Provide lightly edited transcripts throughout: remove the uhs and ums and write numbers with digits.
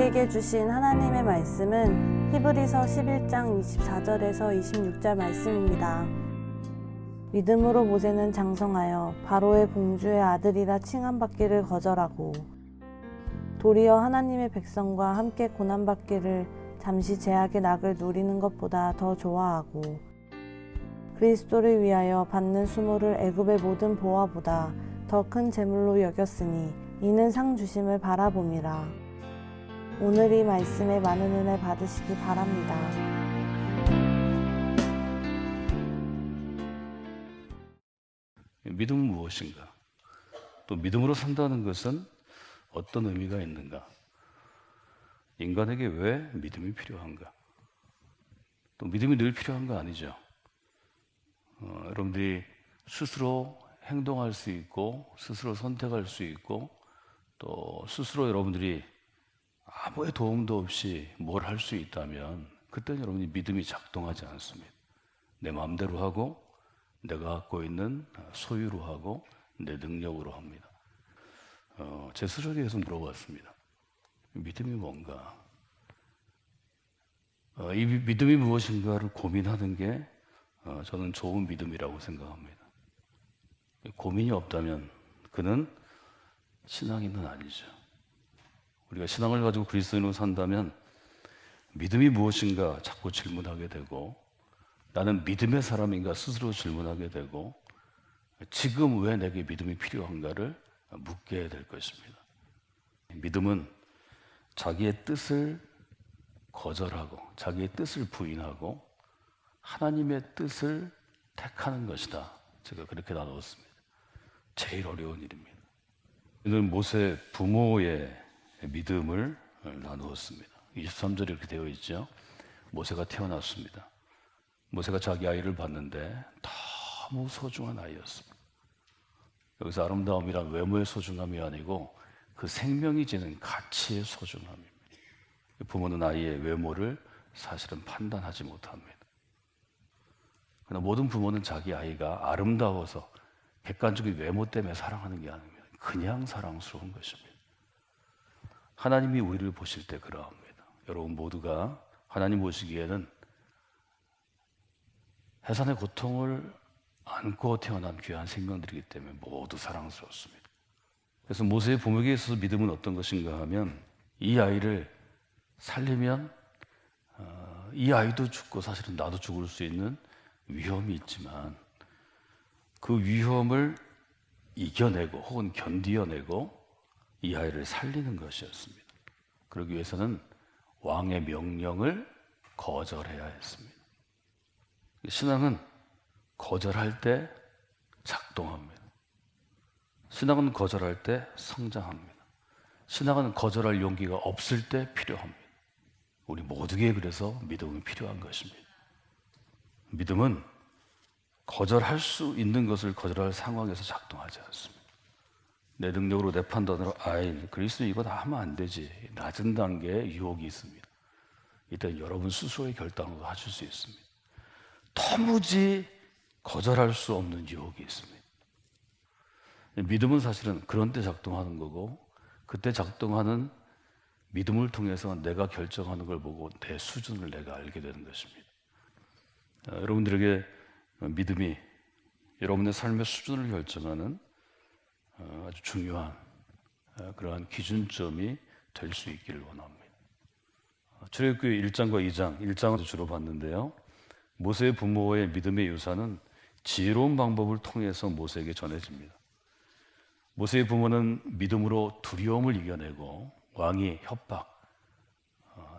우리에게 주신 하나님의 말씀은 히브리서 11장 24절에서 26절 말씀입니다. 믿음으로 모세는 장성하여 바로의 공주의 아들이라 칭함받기를 거절하고 도리어 하나님의 백성과 함께 고난받기를 잠시 제약의 낙을 누리는 것보다 더 좋아하고 그리스도를 위하여 받는 수모를 애굽의 모든 보화보다 더 큰 재물로 여겼으니 이는 상 주심을 바라봄이라. 오늘 이 말씀에 많은 은혜 받으시기 바랍니다. 믿음은 무엇인가? 또 믿음으로 산다는 것은 어떤 의미가 있는가? 인간에게 왜 믿음이 필요한가? 또 믿음이 늘 필요한 거 아니죠. 여러분들이 스스로 행동할 수 있고 스스로 선택할 수 있고 또 스스로 여러분들이 아무의 도움도 없이 뭘 할 수 있다면 그때는 여러분이 믿음이 작동하지 않습니다. 내 마음대로 하고 내가 갖고 있는 소유로 하고 내 능력으로 합니다. 제 스스로에게 계속 물어봤습니다. 믿음이 뭔가? 이 믿음이 무엇인가를 고민하는 게 저는 좋은 믿음이라고 생각합니다. 고민이 없다면 그는 신앙인은 아니죠. 우리가 신앙을 가지고 그리스도인으로 산다면 믿음이 무엇인가 자꾸 질문하게 되고 나는 믿음의 사람인가 스스로 질문하게 되고 지금 왜 내게 믿음이 필요한가를 묻게 될 것입니다. 믿음은 자기의 뜻을 거절하고 자기의 뜻을 부인하고 하나님의 뜻을 택하는 것이다. 제가 그렇게 나누었습니다. 제일 어려운 일입니다. 오늘 모세 부모의 믿음을 나누었습니다. 23절에 이렇게 되어 있죠. 모세가 태어났습니다. 모세가 자기 아이를 봤는데 너무 소중한 아이였습니다. 여기서 아름다움이란 외모의 소중함이 아니고 그 생명이 지닌 가치의 소중함입니다. 부모는 아이의 외모를 사실은 판단하지 못합니다. 그러나 모든 부모는 자기 아이가 아름다워서 객관적인 외모 때문에 사랑하는 게 아닙니다. 그냥 사랑스러운 것입니다. 하나님이 우리를 보실 때 그러합니다. 여러분 모두가 하나님 보시기에는 해산의 고통을 안고 태어난 귀한 생명들이기 때문에 모두 사랑스럽습니다. 그래서 모세의 부모에게 있어서 믿음은 어떤 것인가 하면 이 아이를 살리면 이 아이도 죽고 사실은 나도 죽을 수 있는 위험이 있지만 그 위험을 이겨내고 혹은 견디어내고 이 아이를 살리는 것이었습니다. 그러기 위해서는 왕의 명령을 거절해야 했습니다. 신앙은 거절할 때 작동합니다. 신앙은 거절할 때 성장합니다. 신앙은 거절할 용기가 없을 때 필요합니다. 우리 모두에게 그래서 믿음이 필요한 것입니다. 믿음은 거절할 수 있는 것을 거절할 상황에서 작동하지 않습니다. 내 능력으로 내 판단으로 그리스도 이거 다 하면 안 되지. 낮은 단계의 유혹이 있습니다. 이때 여러분 스스로의 결단으로 하실 수 있습니다. 도무지 거절할 수 없는 유혹이 있습니다. 믿음은 사실은 그런 때 작동하는 거고 그때 작동하는 믿음을 통해서 내가 결정하는 걸 보고 내 수준을 내가 알게 되는 것입니다. 여러분들에게 믿음이 여러분의 삶의 수준을 결정하는 아주 중요한 그러한 기준점이 될 수 있기를 원합니다. 출애굽기 1장과 2장, 1장을 주로 봤는데요. 모세의 부모의 믿음의 유산은 지혜로운 방법을 통해서 모세에게 전해집니다. 모세의 부모는 믿음으로 두려움을 이겨내고 왕이 협박,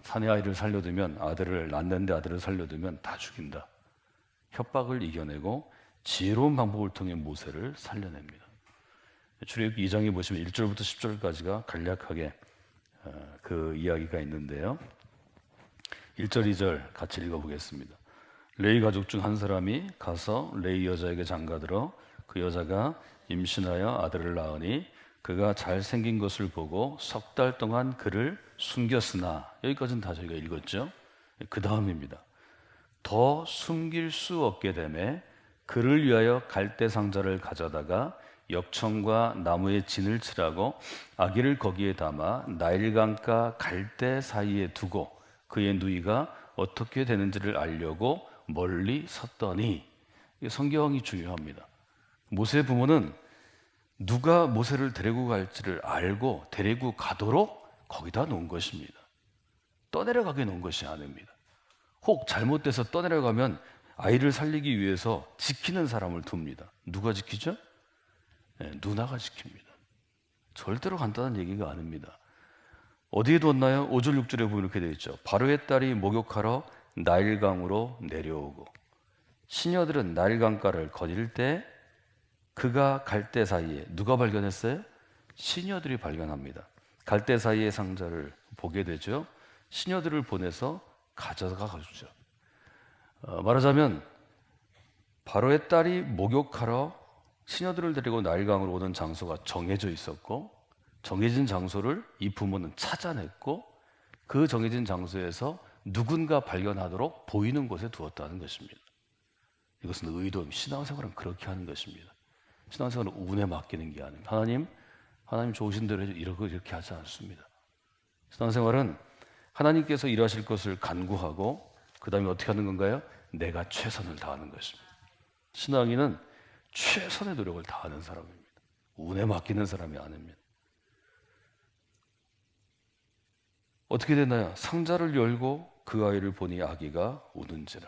사내 아이를 살려두면 아들을 낳는데 아들을 살려두면 다 죽인다. 협박을 이겨내고 지혜로운 방법을 통해 모세를 살려냅니다. 출애굽기 2장에 보시면 1절부터 10절까지가 간략하게 그 이야기가 있는데요. 1절, 2절 같이 읽어보겠습니다. 레위 가족 중 한 사람이 가서 레위 여자에게 장가들어 그 여자가 임신하여 아들을 낳으니 그가 잘생긴 것을 보고 석 달 동안 그를 숨겼으나 여기까지는 다 저희가 읽었죠. 그 다음입니다. 더 숨길 수 없게 되매 그를 위하여 갈대 상자를 가져다가 역청과 나무의 진을 칠하고 아기를 거기에 담아 나일강가 갈대 사이에 두고 그의 누이가 어떻게 되는지를 알려고 멀리 섰더니, 성경이 중요합니다. 모세의 부모는 누가 모세를 데리고 갈지를 알고 데리고 가도록 거기다 놓은 것입니다. 떠내려가게 놓은 것이 아닙니다. 혹 잘못돼서 떠내려가면 아이를 살리기 위해서 지키는 사람을 둡니다. 누가 지키죠? 누나가 지킵니다. 절대로 간단한 얘기가 아닙니다. 어디에 뒀나요? 5절 6절에 보면 이렇게 되어 있죠. 바로의 딸이 목욕하러 나일강으로 내려오고 시녀들은 나일강가를 거닐 때 그가 갈대 사이에, 누가 발견했어요? 시녀들이 발견합니다. 갈대 사이의 상자를 보게 되죠. 시녀들을 보내서 가져가 주죠. 말하자면 바로의 딸이 목욕하러 시녀들을 데리고 나일강으로 오는 장소가 정해져 있었고, 정해진 장소를 이 부모는 찾아냈고, 그 정해진 장소에서 누군가 발견하도록 보이는 곳에 두었다는 것입니다. 이것은 의도입니다. 신앙생활은 그렇게 하는 것입니다. 신앙생활은 운에 맡기는 게 아닙니다. 하나님 좋으신 대로 이렇게 하지 않습니다. 신앙생활은 하나님께서 일하실 것을 간구하고 그 다음에 어떻게 하는 건가요? 내가 최선을 다하는 것입니다. 신앙인은 최선의 노력을 다하는 사람입니다. 운에 맡기는 사람이 아닙니다. 어떻게 되나요? 상자를 열고 그 아이를 보니 아기가 우는지라.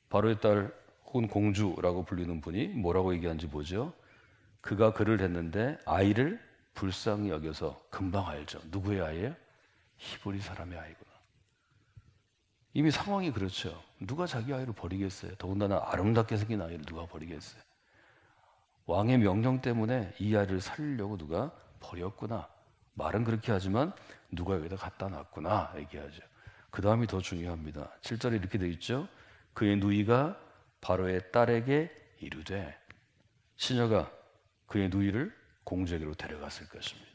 바로의 딸 혹은 공주라고 불리는 분이 뭐라고 얘기하는지 보죠. 그가 그를 댔는데 아이를 불쌍히 여겨서, 금방 알죠. 누구의 아이예요? 히브리 사람의 아이구나. 이미 상황이 그렇죠. 누가 자기 아이를 버리겠어요? 더군다나 아름답게 생긴 아이를 누가 버리겠어요? 왕의 명령 때문에 이 아이를 살리려고 누가 버렸구나. 말은 그렇게 하지만 누가 여기다 갖다 놨구나 얘기하죠. 그 다음이 더 중요합니다. 7절에 이렇게 되어 있죠. 그의 누이가 바로의 딸에게 이르되, 시녀가 그의 누이를 공주에게로 데려갔을 것입니다.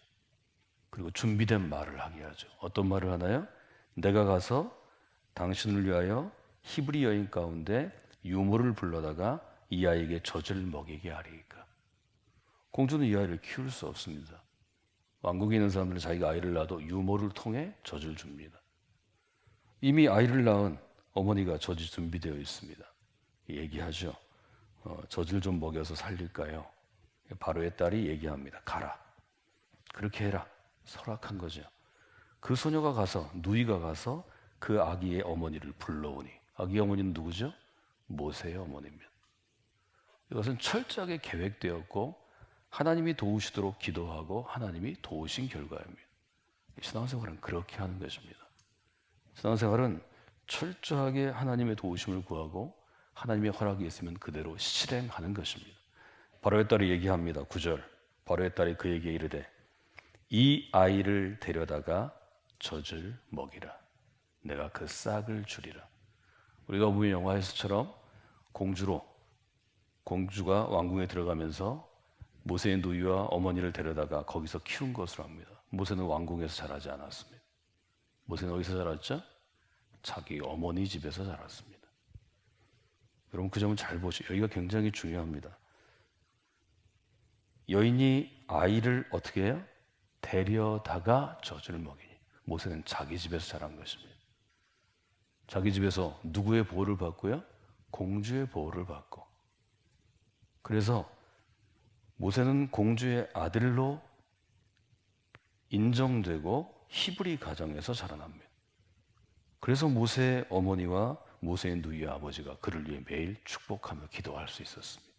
그리고 준비된 말을 하게 하죠. 어떤 말을 하나요? 내가 가서 당신을 위하여 히브리 여인 가운데 유모를 불러다가 이 아이에게 젖을 먹이게 하리이까. 공주는 이 아이를 키울 수 없습니다. 왕국에 있는 사람들은 자기가 아이를 낳아도 유모를 통해 젖을 줍니다. 이미 아이를 낳은 어머니가 젖이 준비되어 있습니다. 얘기하죠. 젖을 좀 먹여서 살릴까요? 바로의 딸이 얘기합니다. 가라. 그렇게 해라. 설악한 거죠. 그 소녀가 가서, 누이가 가서 그 아기의 어머니를 불러오니, 아기의 어머니는 누구죠? 모세의 어머니입니다. 이것은 철저하게 계획되었고 하나님이 도우시도록 기도하고 하나님이 도우신 결과입니다. 신앙생활은 그렇게 하는 것입니다. 신앙생활은 철저하게 하나님의 도우심을 구하고 하나님의 허락이 있으면 그대로 실행하는 것입니다. 바로의 딸이 얘기합니다. 9절. 바로의 딸이 그에게 이르되 이 아이를 데려다가 젖을 먹이라. 내가 그 싹을 주리라. 우리가 보면 영화에서처럼 공주가 왕궁에 들어가면서 모세의 누이와 어머니를 데려다가 거기서 키운 것으로 합니다. 모세는 왕궁에서 자라지 않았습니다. 모세는 어디서 자랐죠? 자기 어머니 집에서 자랐습니다. 여러분 그 점을 잘 보시죠. 여기가 굉장히 중요합니다. 여인이 아이를 어떻게 해요? 데려다가 젖을 먹이니. 모세는 자기 집에서 자란 것입니다. 자기 집에서 누구의 보호를 받고요? 공주의 보호를 받고. 그래서 모세는 공주의 아들로 인정되고 히브리 가정에서 자라납니다. 그래서 모세의 어머니와 모세의 누이의 아버지가 그를 위해 매일 축복하며 기도할 수 있었습니다.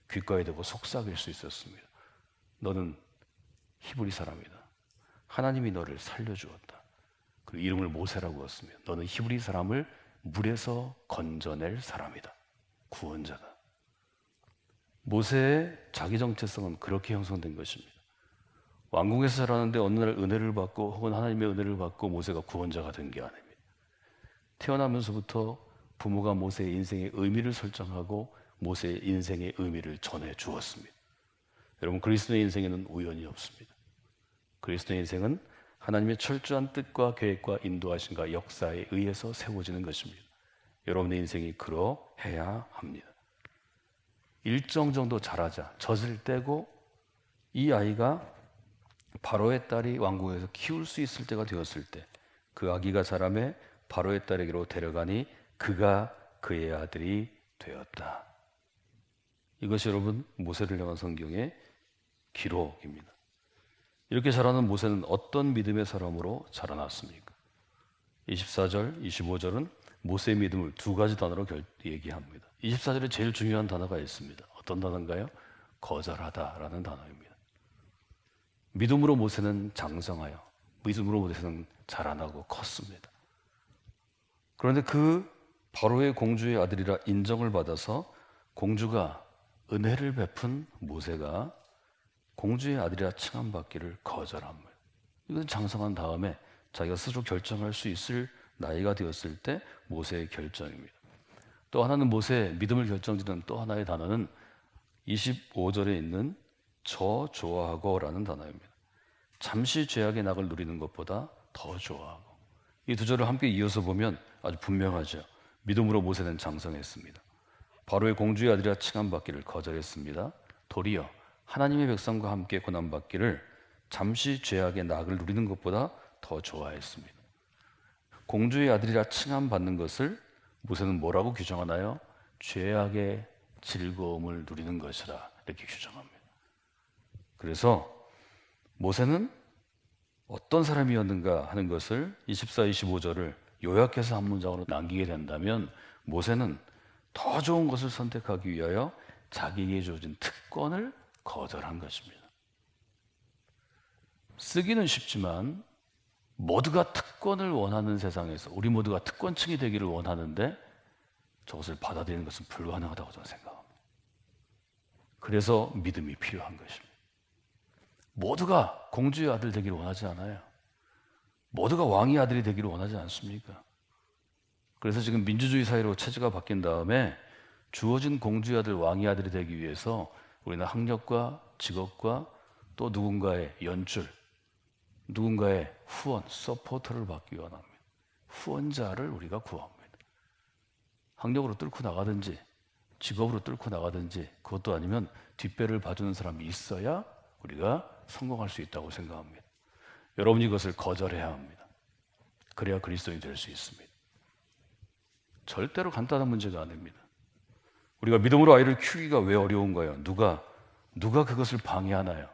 귓가에 대고 속삭일 수 있었습니다. 너는 히브리 사람이다. 하나님이 너를 살려주었다. 그 이름을 모세라고 했습니다. 너는 히브리 사람을 물에서 건져낼 사람이다. 구원자다. 모세의 자기 정체성은 그렇게 형성된 것입니다. 왕궁에서 자라는데 어느 날 은혜를 받고 혹은 하나님의 은혜를 받고 모세가 구원자가 된 게 아닙니다. 태어나면서부터 부모가 모세의 인생의 의미를 설정하고 모세의 인생의 의미를 전해 주었습니다. 여러분 그리스도의 인생에는 우연이 없습니다. 그리스도의 인생은 하나님의 철저한 뜻과 계획과 인도하심과 역사에 의해서 세워지는 것입니다. 여러분의 인생이 그러해야 합니다. 일정 정도 자라자 젖을 떼고 이 아이가 바로의 딸이 왕궁에서 키울 수 있을 때가 되었을 때 그 아기가 자라매 바로의 딸에게로 데려가니 그가 그의 아들이 되었다. 이것이 여러분 모세를 향한 성경의 기록입니다. 이렇게 자라는 모세는 어떤 믿음의 사람으로 자라났습니까? 24절, 25절은 모세의 믿음을 두 가지 단어로 얘기합니다. 24절에 제일 중요한 단어가 있습니다. 어떤 단어인가요? 거절하다라는 단어입니다. 믿음으로 모세는 장성하여 믿음으로 모세는 자라나고 컸습니다. 그런데 그 바로의 공주의 아들이라 인정을 받아서 공주가 은혜를 베푼 모세가 공주의 아들이라 칭함받기를 거절합니다. 이것은 장성한 다음에 자기가 스스로 결정할 수 있을 나이가 되었을 때 모세의 결정입니다. 또 하나는 모세의 믿음을 결정짓는 또 하나의 단어는 25절에 있는 저 좋아하고 라는 단어입니다. 잠시 죄악의 낙을 누리는 것보다 더 좋아하고. 이 두 절을 함께 이어서 보면 아주 분명하죠. 믿음으로 모세는 장성했습니다. 바로의 공주의 아들이라 칭함받기를 거절했습니다. 도리어 하나님의 백성과 함께 고난받기를 잠시 죄악의 낙을 누리는 것보다 더 좋아했습니다. 공주의 아들이라 칭함받는 것을 모세는 뭐라고 규정하나요? 죄악의 즐거움을 누리는 것이라 이렇게 규정합니다. 그래서 모세는 어떤 사람이었는가 하는 것을 24, 25절을 요약해서 한 문장으로 남기게 된다면 모세는 더 좋은 것을 선택하기 위하여 자기에게 주어진 특권을 거절한 것입니다. 쓰기는 쉽지만 모두가 특권을 원하는 세상에서 우리 모두가 특권층이 되기를 원하는데 저것을 받아들이는 것은 불가능하다고 저는 생각합니다. 그래서 믿음이 필요한 것입니다. 모두가 공주의 아들 되기를 원하지 않아요. 모두가 왕의 아들이 되기를 원하지 않습니까? 그래서 지금 민주주의 사회로 체제가 바뀐 다음에 주어진 공주의 아들, 왕의 아들이 되기 위해서 우리는 학력과 직업과 또 누군가의 연출, 누군가의 후원, 서포터를 받기 원합니다. 후원자를 우리가 구합니다. 학력으로 뚫고 나가든지 직업으로 뚫고 나가든지 그것도 아니면 뒷배를 봐주는 사람이 있어야 우리가 성공할 수 있다고 생각합니다. 여러분이 이것을 거절해야 합니다. 그래야 그리스도인이 될 수 있습니다. 절대로 간단한 문제가 아닙니다. 우리가 믿음으로 아이를 키우기가 왜 어려운가요? 누가 그것을 방해하나요?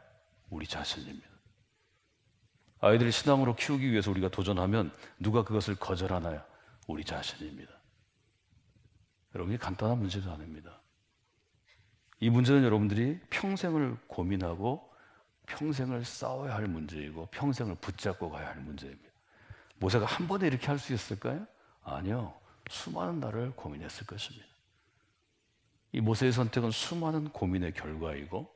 우리 자신입니다. 아이들을 신앙으로 키우기 위해서 우리가 도전하면 누가 그것을 거절하나요? 우리 자신입니다. 여러분이 간단한 문제가 아닙니다. 이 문제는 여러분들이 평생을 고민하고 평생을 싸워야 할 문제이고 평생을 붙잡고 가야 할 문제입니다. 모세가 한 번에 이렇게 할 수 있을까요? 아니요. 수많은 날을 고민했을 것입니다. 이 모세의 선택은 수많은 고민의 결과이고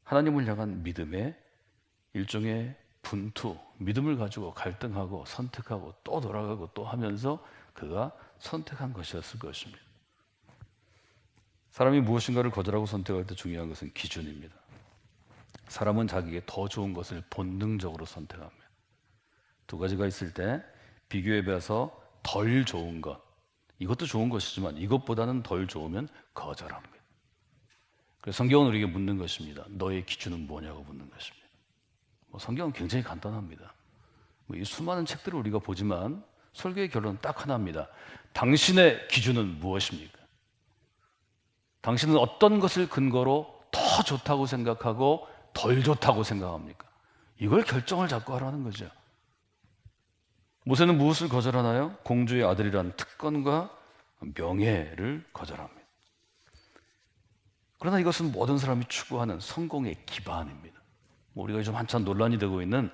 하나님을 향한 믿음의 일종의 분투, 믿음을 가지고 갈등하고 선택하고 또 돌아가고 또 하면서 그가 선택한 것이었을 것입니다. 사람이 무엇인가를 거절하고 선택할 때 중요한 것은 기준입니다. 사람은 자기에게 더 좋은 것을 본능적으로 선택합니다. 두 가지가 있을 때 비교해 봐서 덜 좋은 것, 이것도 좋은 것이지만 이것보다는 덜 좋으면 거절합니다. 그래서 성경은 우리에게 묻는 것입니다. 너의 기준은 뭐냐고 묻는 것입니다. 성경은 굉장히 간단합니다. 이 수많은 책들을 우리가 보지만 설교의 결론은 딱 하나입니다. 당신의 기준은 무엇입니까? 당신은 어떤 것을 근거로 더 좋다고 생각하고 덜 좋다고 생각합니까? 이걸 결정을 잡고 하라는 거죠. 모세는 무엇을 거절하나요? 공주의 아들이라는 특권과 명예를 거절합니다. 그러나 이것은 모든 사람이 추구하는 성공의 기반입니다. 우리가 요즘 한참 논란이 되고 있는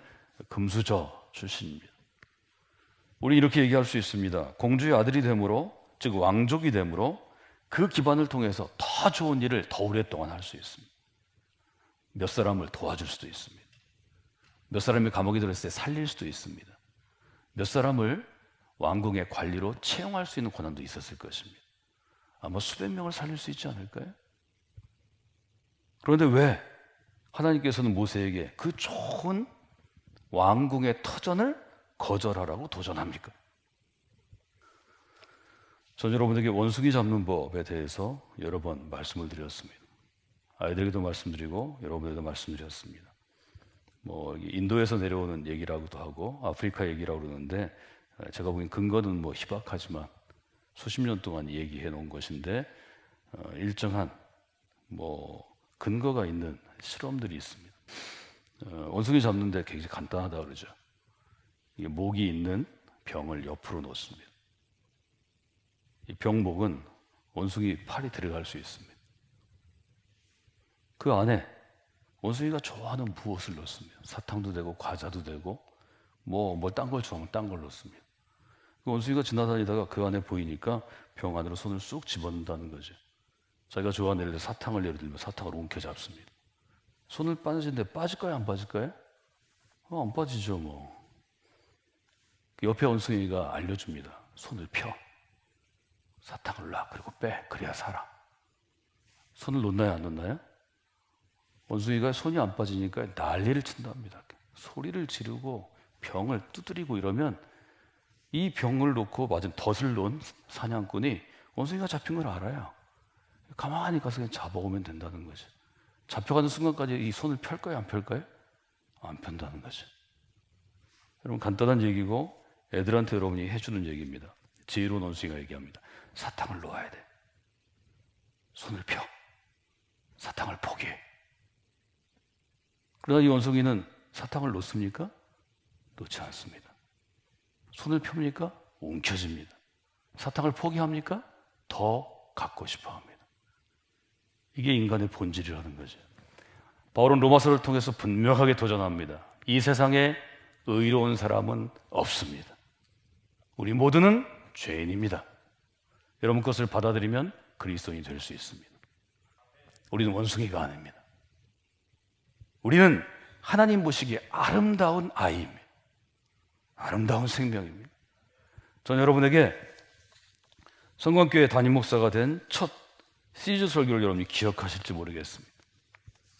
금수저 출신입니다. 우리 이렇게 얘기할 수 있습니다. 공주의 아들이 됨으로, 즉 왕족이 됨으로 그 기반을 통해서 더 좋은 일을 더 오랫동안 할 수 있습니다. 몇 사람을 도와줄 수도 있습니다. 몇 사람이 감옥에 들었을 때 살릴 수도 있습니다. 몇 사람을 왕궁의 관리로 채용할 수 있는 권한도 있었을 것입니다. 아마 수백 명을 살릴 수 있지 않을까요? 그런데 왜 하나님께서는 모세에게 그 좋은 왕궁의 터전을 거절하라고 도전합니까? 전 여러분에게 원숭이 잡는 법에 대해서 여러 번 말씀을 드렸습니다. 아이들에게도 말씀드리고 여러분에게도 말씀드렸습니다. 인도에서 내려오는 얘기라고도 하고 아프리카 얘기라고 그러는데, 제가 보기엔 근거는 희박하지만 수십 년 동안 얘기해 놓은 것인데, 일정한 근거가 있는 실험들이 있습니다. 원숭이 잡는데 굉장히 간단하다 그러죠. 이게 목이 있는 병을 옆으로 놓습니다. 이 병목은 원숭이 팔이 들어갈 수 있습니다. 그 안에 원숭이가 좋아하는 무엇을 넣습니다. 사탕도 되고 과자도 되고 딴 걸 좋아하면 딴 걸 넣습니다. 그 원숭이가 지나다니다가 그 안에 보이니까 병 안으로 손을 쑥 집어넣는다는 거죠. 자기가 좋아하는 예를 들어 사탕을 예를 들면 사탕을 움켜잡습니다. 손을 빠지는데 빠질까요? 안 빠질까요? 안 빠지죠 그 옆에 원숭이가 알려줍니다. 손을 펴. 사탕을 놔. 그리고 빼. 그래야 살아. 손을 놓나요? 안 놓나요? 원숭이가 손이 안 빠지니까 난리를 친답니다. 소리를 지르고 병을 두드리고 이러면 이 병을 놓고 맞은 덫을 놓은 사냥꾼이 원숭이가 잡힌 걸 알아요. 가만히 가서 그냥 잡아오면 된다는 거죠. 잡혀가는 순간까지 이 손을 펼까요? 안 펼까요? 안 편다는 거죠. 여러분, 간단한 얘기고 애들한테 여러분이 해주는 얘기입니다. 지혜로운 원숭이가 얘기합니다. 사탕을 놓아야 돼. 손을 펴. 사탕을 포기해. 그러나 이 원숭이는 사탕을 놓습니까? 놓지 않습니다. 손을 펴니까 움켜집니다. 사탕을 포기합니까? 더 갖고 싶어 합니다. 이게 인간의 본질이라는 거죠. 바울은 로마서를 통해서 분명하게 도전합니다. 이 세상에 의로운 사람은 없습니다. 우리 모두는 죄인입니다. 여러분 것을 받아들이면 그리스도인이 될 수 있습니다. 우리는 원숭이가 아닙니다. 우리는 하나님 보시기에 아름다운 아이입니다. 아름다운 생명입니다. 전 여러분에게 성광교회 담임 목사가 된 첫 시리즈 설교를 여러분이 기억하실지 모르겠습니다.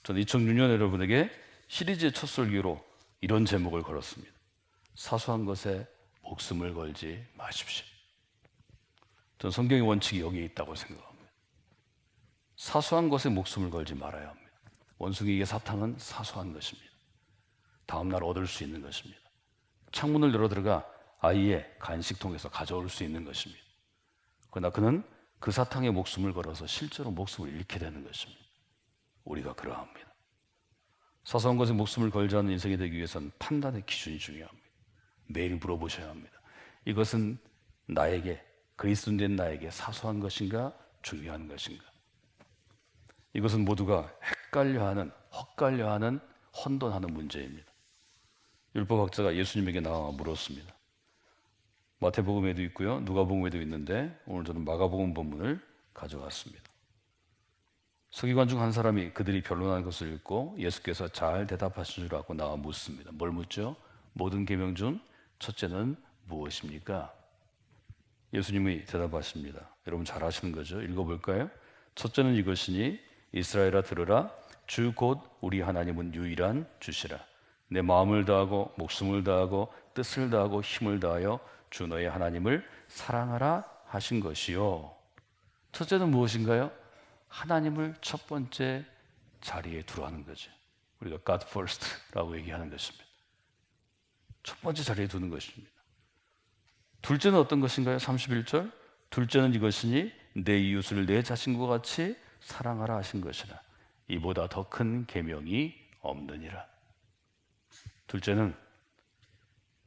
저는 2006년 여러분에게 시리즈의 첫 설교로 이런 제목을 걸었습니다. 사소한 것에 목숨을 걸지 마십시오. 저는 성경의 원칙이 여기에 있다고 생각합니다. 사소한 것에 목숨을 걸지 말아야 합니다. 원숭이에게 사탕은 사소한 것입니다. 다음날 얻을 수 있는 것입니다. 창문을 열어 들어가 아이의 간식통에서 가져올 수 있는 것입니다. 그러나 그는 그 사탕에 목숨을 걸어서 실제로 목숨을 잃게 되는 것입니다. 우리가 그러합니다. 사소한 것에 목숨을 걸지 않는 인생이 되기 위해서는 판단의 기준이 중요합니다. 매일 물어보셔야 합니다. 이것은 나에게, 그리스도인 나에게 사소한 것인가 중요한 것인가? 이것은 모두가 헛갈려하는 혼돈하는 문제입니다. 율법학자가 예수님에게 나와 물었습니다. 마태복음에도 있고요, 누가복음에도 있는데 오늘 저는 마가복음 본문을 가져왔습니다. 서기관 중 한 사람이 그들이 변론한 것을 읽고 예수께서 잘 대답하신 줄 알고 나와 묻습니다. 뭘 묻죠? 모든 계명 중 첫째는 무엇입니까? 예수님이 대답하십니다. 여러분 잘 아시는 거죠? 읽어볼까요? 첫째는 이것이니 이스라엘아 들으라. 주 곧 우리 하나님은 유일한 주시라. 내 마음을 다하고 목숨을 다하고 뜻을 다하고 힘을 다하여 주 너의 하나님을 사랑하라 하신 것이요. 첫째는 무엇인가요? 하나님을 첫 번째 자리에 두라 하는 거죠. 우리가 God first라고 얘기하는 것입니다. 첫 번째 자리에 두는 것입니다. 둘째는 어떤 것인가요? 31절. 둘째는 이것이니 내 이웃을 내 자신과 같이 사랑하라 하신 것이라. 이보다 더 큰 계명이 없느니라. 둘째는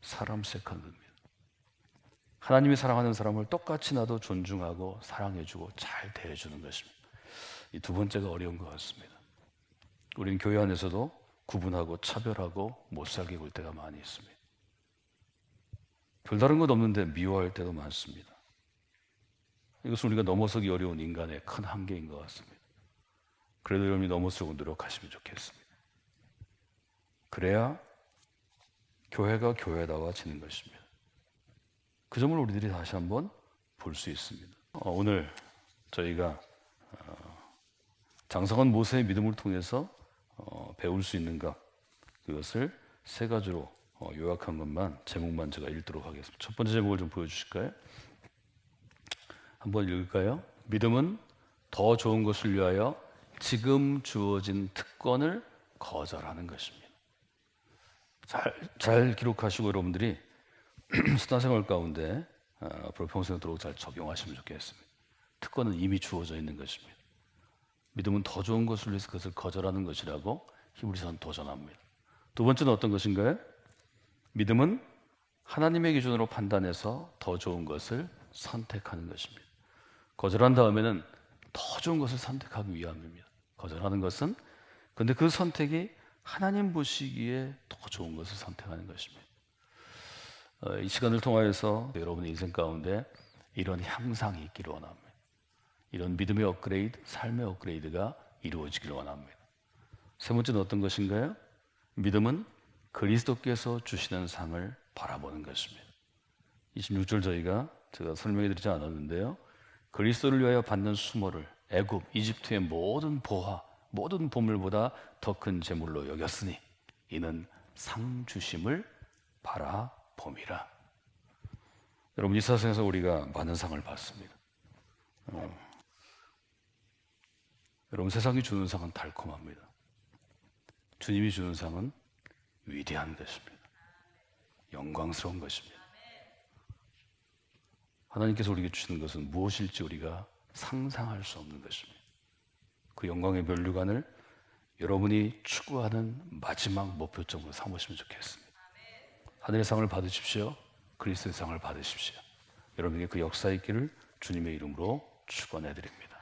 사람 세컨드입니다. 하나님이 사랑하는 사람을 똑같이 나도 존중하고 사랑해주고 잘 대해주는 것입니다. 이 두 번째가 어려운 것 같습니다. 우리는 교회 안에서도 구분하고 차별하고 못 살게 굴 때가 많이 있습니다. 별다른 것 없는데 미워할 때도 많습니다. 이것은 우리가 넘어서기 어려운 인간의 큰 한계인 것 같습니다. 그래도 여러분이 넘어서고 노력하시면 좋겠습니다. 그래야 교회가 교회다워지는 것입니다. 그 점을 우리들이 다시 한번 볼 수 있습니다. 오늘 저희가 장성한 모세의 믿음을 통해서 배울 수 있는 것, 그것을 세 가지로 요약한 것만, 제목만 제가 읽도록 하겠습니다. 첫 번째 제목을 좀 보여주실까요? 한번 읽을까요? 믿음은 더 좋은 것을 위하여 지금 주어진 특권을 거절하는 것입니다. 잘 기록하시고 여러분들이 신앙생활 가운데 앞으로 평생도록 잘 적용하시면 좋겠습니다. 특권은 이미 주어져 있는 것입니다. 믿음은 더 좋은 것을 위해서 그것을 거절하는 것이라고 히브리서는 도전합니다. 두 번째는 어떤 것인가요? 믿음은 하나님의 기준으로 판단해서 더 좋은 것을 선택하는 것입니다. 거절한 다음에는 더 좋은 것을 선택하기 위함입니다. 거절하는 것은 그런데 그 선택이 하나님 보시기에 더 좋은 것을 선택하는 것입니다. 이 시간을 통하여서 여러분의 인생 가운데 이런 향상이 있기를 원합니다. 이런 믿음의 업그레이드, 삶의 업그레이드가 이루어지기를 원합니다. 세 번째는 어떤 것인가요? 믿음은 그리스도께서 주시는 상을 바라보는 것입니다. 26절 제가 설명해 드리지 않았는데요. 그리스도를 위하여 받는 수모를 애굽, 이집트의 모든 보화, 모든 보물보다 더 큰 재물로 여겼으니 이는 상 주심을 바라봄이라. 여러분, 이 세상에서 우리가 많은 상을 받습니다. 여러분, 세상이 주는 상은 달콤합니다. 주님이 주는 상은 위대한 것입니다. 영광스러운 것입니다. 하나님께서 우리에게 주시는 것은 무엇일지 우리가 상상할 수 없는 것입니다. 그 영광의 면류관을 여러분이 추구하는 마지막 목표점으로 삼으시면 좋겠습니다. 하늘의 상을 받으십시오. 그리스도의 상을 받으십시오. 여러분에게 그 역사 있기를 주님의 이름으로 축원해 드립니다.